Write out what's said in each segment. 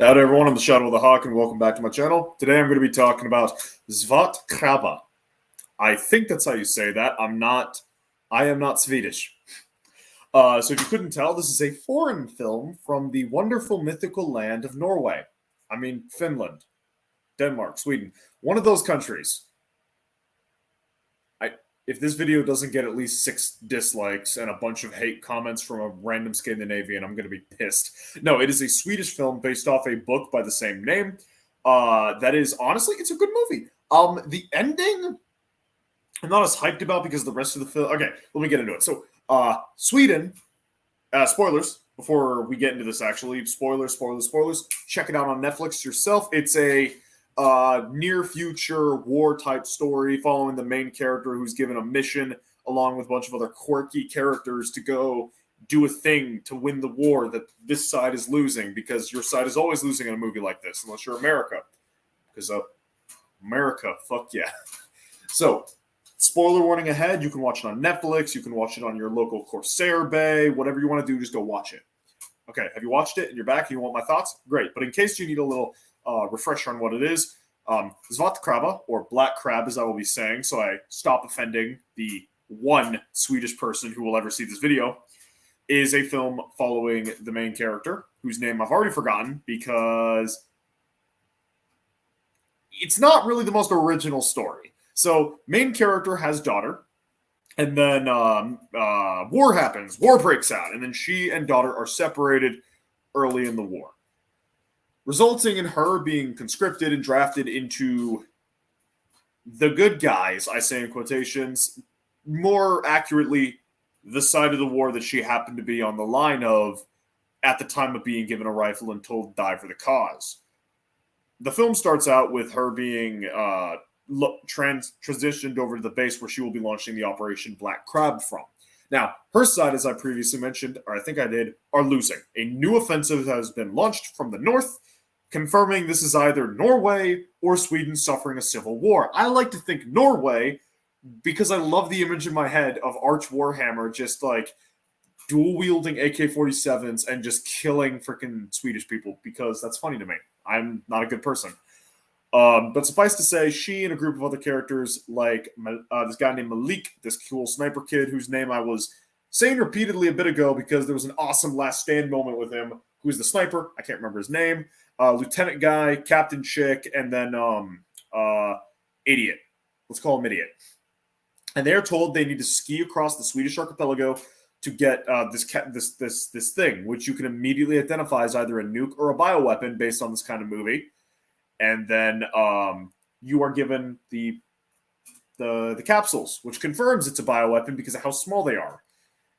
Howdy everyone, I'm the Shadow of the Hawk and welcome back to my channel. Today I'm going to be talking about Svart Krabba. I think that's how you say that. I am not Swedish. So if you couldn't tell, this is a foreign film from the wonderful mythical land of Norway. I mean, Finland, Denmark, Sweden. One of those countries. If this video doesn't get at least 6 dislikes and a bunch of hate comments from a random Scandinavian, I'm going to be pissed. No, it is a Swedish film based off a book by the same name. That is, honestly, it's a good movie. The ending, I'm not as hyped about because the rest of the film... Okay, let me get into it. So, Sweden, spoilers, before we get into this, actually. Spoilers. Check it out on Netflix yourself. It's a near future war type story following the main character who's given a mission along with a bunch of other quirky characters to go do a thing to win the war that this side is losing, because your side is always losing in a movie like this unless you're America, because America, fuck yeah. So spoiler warning ahead. You can watch it on Netflix, you can watch it on your local Corsair Bay, whatever you want to do, just go watch it. Okay, have you watched it and you're back and you want my thoughts? Great. But in case you need a little refresher on what it is, Svart Krabba, or Black Crab as I will be saying, so I stop offending the one Swedish person who will ever see this video, is a film following the main character, whose name I've already forgotten because it's not really the most original story. So, main character has daughter, and then war happens, war breaks out, and then she and daughter are separated early in the war, resulting in her being conscripted and drafted into the good guys, I say in quotations, more accurately, the side of the war that she happened to be on the line of at the time of being given a rifle and told to die for the cause. The film starts out with her being transitioned over to the base where she will be launching the Operation Black Crab from. Now, her side, as I previously mentioned, or I think I did, are losing. A new offensive has been launched from the north, confirming this is either Norway or Sweden suffering a civil war. I like to think Norway because I love the image in my head of Arch Warhammer just like dual-wielding AK-47s and just killing freaking Swedish people, because that's funny to me. I'm not a good person. But suffice to say, she and a group of other characters, like this guy named Malik, this cool sniper kid whose name I was saying repeatedly a bit ago because there was an awesome last stand moment with him, who's the sniper. I can't remember his name. Lieutenant guy, Captain chick, and then Idiot. Let's call him Idiot. And they are told they need to ski across the Swedish archipelago to get this thing, which you can immediately identify as either a nuke or a bioweapon based on this kind of movie. And then you are given the capsules, which confirms it's a bioweapon because of how small they are.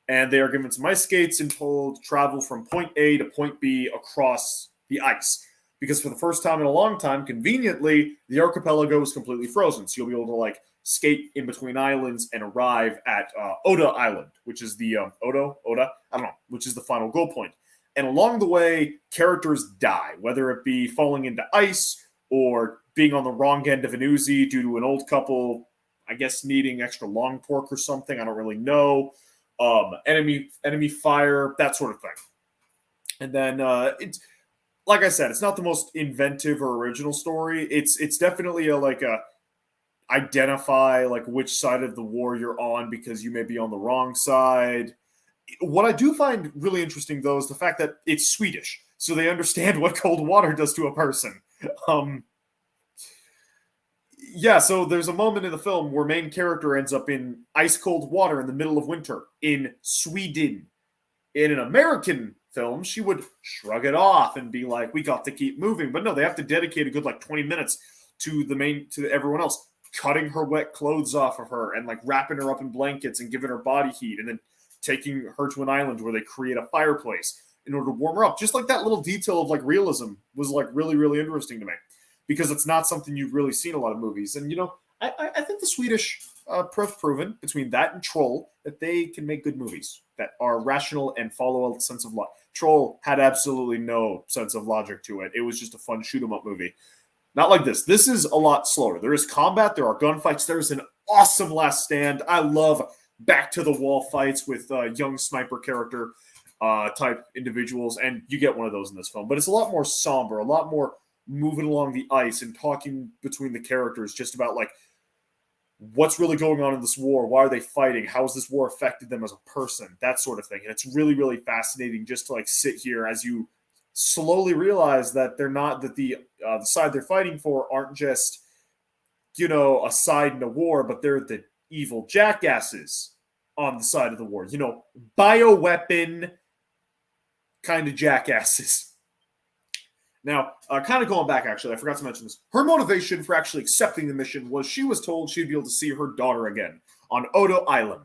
And they are given some ice skates and told to travel from point A to point B across the ice. Because for the first time in a long time, conveniently, the archipelago is completely frozen. So you'll be able to skate in between islands and arrive at Oda Island, which is the Oda, I don't know, which is the final goal point. And along the way, characters die, whether it be falling into ice or being on the wrong end of an Uzi due to an old couple, I guess, needing extra long pork or something. I don't really know. Enemy fire, that sort of thing. And then it's, like I said, it's not the most inventive or original story. It's definitely a identify which side of the war you're on because you may be on the wrong side. What I do find really interesting, though, is the fact that it's Swedish, so they understand what cold water does to a person. Yeah, so there's a moment in the film where main character ends up in ice cold water in the middle of winter in Sweden. In an American film, she would shrug it off and be like, we got to keep moving. But no, they have to dedicate a good 20 minutes to everyone else, cutting her wet clothes off of her and wrapping her up in blankets and giving her body heat, and then taking her to an island where they create a fireplace in order to warm her up. Just that little detail of realism was really, really interesting to me, because it's not something you've really seen in a lot of movies. And, I think the Swedish proven between that and Troll that they can make good movies that are rational and follow a sense of logic. Troll had absolutely no sense of logic to it. It was just a fun shoot-'em-up movie. Not like this. This is a lot slower. There is combat. There are gunfights. There's an awesome last stand. I love back-to-the-wall fights with young sniper character. type individuals, and you get one of those in this film. But it's a lot more somber, a lot more moving along the ice and talking between the characters just about like what's really going on in this war, why are they fighting, how has this war affected them as a person, that sort of thing. And it's really, really fascinating just to like sit here as you slowly realize that they're not, that the side they're fighting for aren't just, you know, a side in a war, but they're the evil jackasses on the side of the war, you know, bioweapon kind of jackasses. Now, kind of going back, actually, I forgot to mention this. Her motivation for actually accepting the mission was she was told she'd be able to see her daughter again on Odo Island.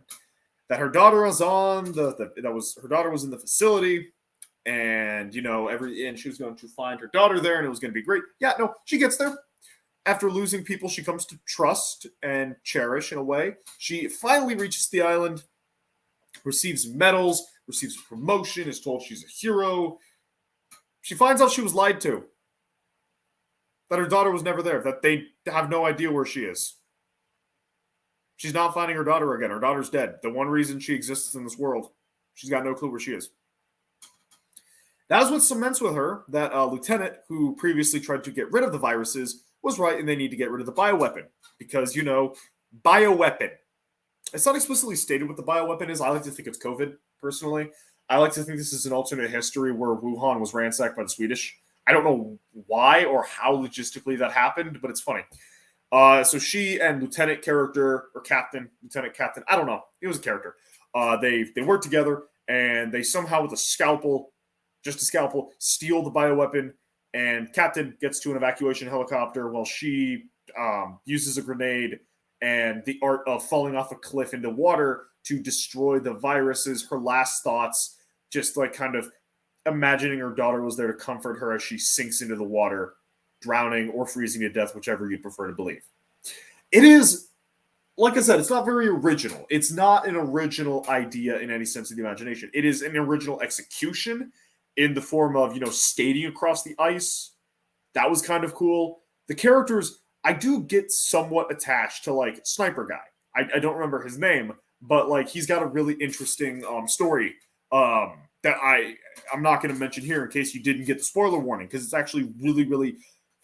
That her daughter was on her daughter was in the facility, and you know and she was going to find her daughter there, and it was going to be great. Yeah, no, she gets there. After losing people she comes to trust and cherish in a way, she finally reaches the island, receives medals, receives a promotion, is told she's a hero. She finds out she was lied to. That her daughter was never there. That they have no idea where she is. She's not finding her daughter again. Her daughter's dead. The one reason she exists in this world. She's got no clue where she is. That is what cements with her that Lieutenant, who previously tried to get rid of the viruses, was right, and they need to get rid of the bioweapon. Because, you know, bioweapon. It's not explicitly stated what the bioweapon is. I like to think it's COVID, personally. I like to think this is an alternate history where Wuhan was ransacked by the Swedish. I don't know why or how logistically that happened, but it's funny. So she and Lieutenant character, or Captain, Lieutenant Captain, I don't know. He was a character. They work together, and they somehow, with a scalpel, just a scalpel, steal the bioweapon, and Captain gets to an evacuation helicopter while she uses a grenade and the art of falling off a cliff into water to destroy the viruses. Her last thoughts, just like kind of imagining her daughter was there to comfort her as she sinks into the water, drowning or freezing to death, whichever you'd prefer to believe. It is, like I said, it's not very original. It's not an original idea in any sense of the imagination. It is an original execution in the form of, you know, skating across the ice. That was kind of cool. The characters, I do get somewhat attached to, like, Sniper Guy. I don't remember his name, but, like, he's got a really interesting story that I'm not going to mention here in case you didn't get the spoiler warning, because it's actually really, really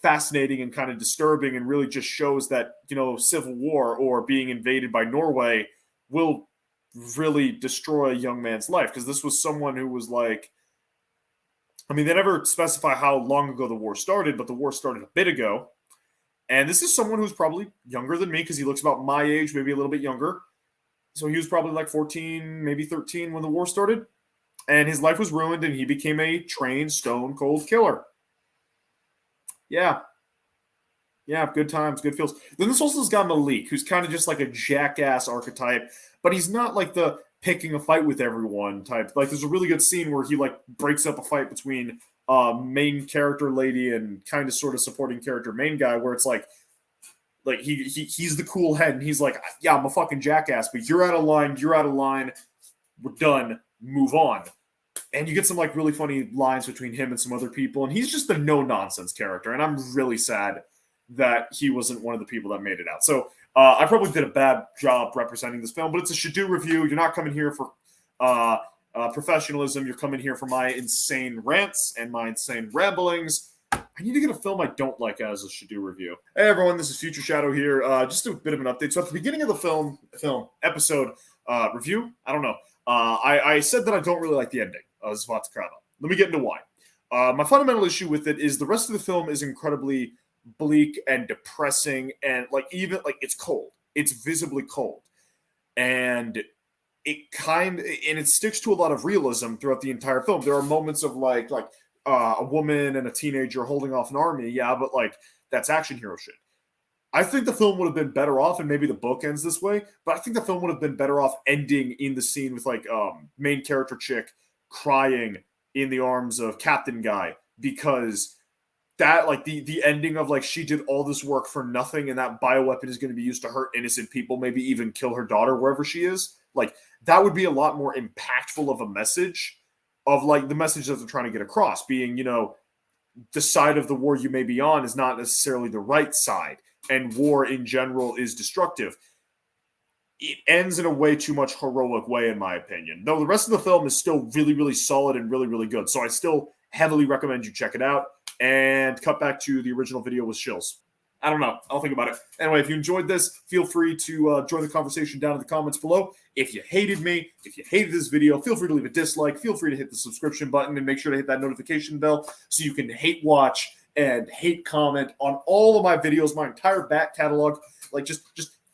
fascinating and kind of disturbing, and really just shows that, you know, civil war or being invaded by Norway will really destroy a young man's life. Because this was someone who was like, I mean, they never specify how long ago the war started, but the war started a bit ago. And this is someone who's probably younger than me, because he looks about my age, maybe a little bit younger. So he was probably like 14, maybe 13 when the war started. And his life was ruined, and he became a trained, stone-cold killer. Yeah. Yeah, good times, good feels. Then this also has got Malik, who's kind of just like a jackass archetype, but he's not like the picking a fight with everyone type. Like, there's a really good scene where he like breaks up a fight between main character lady and kind of sort of supporting character main guy, where it's like he's the cool head, and he's like, yeah, I'm a fucking jackass, but you're out of line, we're done, move on. And you get some like really funny lines between him and some other people, and he's just a no-nonsense character, and I'm really sad that he wasn't one of the people that made it out. So I probably did a bad job representing this film, but it's a Shadoo review. You're not coming here for professionalism. You're coming here for my insane rants and my insane ramblings. I need to get a film I don't like as a Shadoo review. Hey everyone, this is Future Shadow here. Just a bit of an update. So at the beginning of the film episode review, I don't know. I said that I don't really like the ending of Svart Krabba. Let me get into why. My fundamental issue with it is the rest of the film is incredibly bleak and depressing, and like even like it's cold. It's visibly cold, and it sticks to a lot of realism throughout the entire film. There are moments of like a woman and a teenager holding off an army, yeah, but like that's action hero shit. I think the film would have been better off, and maybe the book ends this way, but I think the film would have been better off ending in the scene with like main character chick crying in the arms of Captain Guy, because that like the ending of like she did all this work for nothing, and that bioweapon is going to be used to hurt innocent people, maybe even kill her daughter wherever she is. Like that would be a lot more impactful of a message, of like the message that they're trying to get across, being, you know, the side of the war you may be on is not necessarily the right side, and war in general is destructive. it ends in a way too much heroic way, in my opinion. Though the rest of the film is still really, really solid and really, really good. So I still heavily recommend you check it out. And cut back to the original video with Shills. I don't know. I'll think about it. Anyway, if you enjoyed this, feel free to join the conversation down in the comments below. If you hated me, if you hated this video, feel free to leave a dislike. Feel free to hit the subscription button and make sure to hit that notification bell so you can hate watch and hate comment on all of my videos, my entire back catalog. Like, just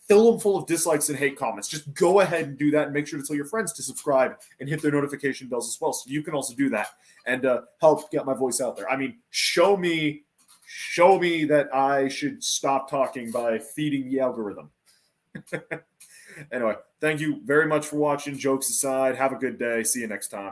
fill them full of dislikes and hate comments. Just go ahead and do that, and make sure to tell your friends to subscribe and hit their notification bells as well, so you can also do that and help get my voice out there. I mean, show me that I should stop talking by feeding the algorithm. Anyway, thank you very much for watching. Jokes aside, have a good day. See you next time.